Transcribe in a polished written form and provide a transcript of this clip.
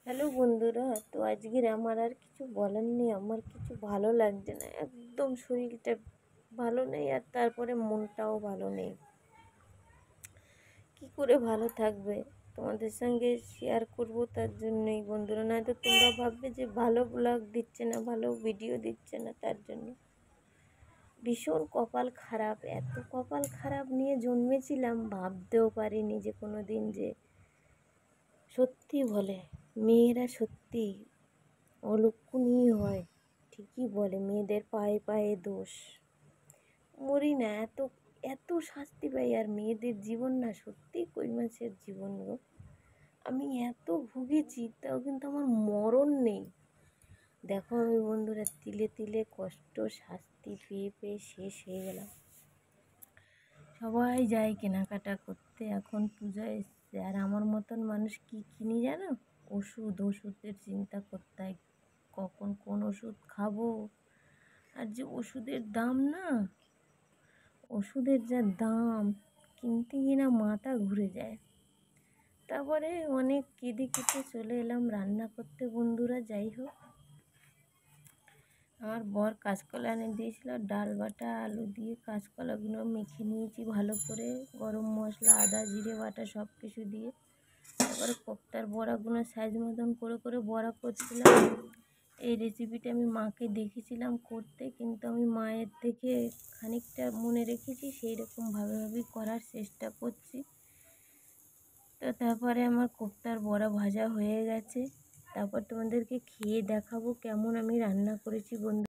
Hello বন্ধুরা, তো আজকের আমার আর কিছু বলার নেই। আমার কিছু ভালো লাগছে না, একদম শরীরটা ভালো নেই, আর তারপরে মনটাও ভালো নেই। কি করে ভালো থাকবে তোমাদের সঙ্গে শেয়ার করব, তার জন্যই বন্ধুরা। নয়তো তোমরা ভাববে যে ভালো ব্লগ দিচ্ছে না, ভালো ভিডিও দিচ্ছে না। তার জন্য ভীষণ কপাল খারাপ, এত কপাল খারাপ নিয়ে জন্মেছিলাম, ভাবতেও পারিনি যে কোনো দিন যে সত্যি বলে মেয়েরা সত্যি অলক্ষণীয় হয়। ঠিকই বলে মেয়েদের পায়ে পায়ে দোষ। মরি না, এত এত শাস্তি পাই, আর মেয়েদের জীবন না সত্যিই কই মাছের জীবন গো। আমি এত ভুগেছি, তাও কিন্তু আমার মরণ নেই। দেখো আমি বন্ধুরা তিলে তিলে কষ্ট শাস্তি পেয়ে পেয়ে শেষ হয়ে গেলাম। সবাই যায় কেনাকাটা করতে, এখন পূজা এসছে, আর আমার মতন মানুষ কি কিনি জানো? ওষুধের চিন্তা করতে হয়, কখন কোন ওষুধ খাবো। আর যে ওষুধের দাম না, ওষুধের যা দাম, কিনতে কিনা মাথা ঘুরে যায়। তারপরে অনেক কেঁদে কেটে চলে এলাম রান্না করতে বন্ধুরা। যাই হোক, আমার বর কাঁচকলা এনে দিয়েছিল, ডাল বাটা আলু দিয়ে কাঁচকলাগুলো মেখে নিয়েছি ভালো করে, গরম মশলা আদা জিরে বাটা সব কিছু দিয়ে। তারপরে কোপ্তার বড়াগুলো সাইজ মতন করে করে বড়া করছিলাম। এই রেসিপিটা আমি মাকে দেখেছিলাম করতে, কিন্তু আমি মায়ের থেকে খানিকটা মনে রেখেছি, সেই রকমভাবেই করার চেষ্টা করছি। তো তারপরে আমার কোপ্তার বড়া ভাজা হয়ে গেছে, তারপর তোমাদেরকে খেয়ে দেখাবো কেমন আমি রান্না করেছি বন্ধু।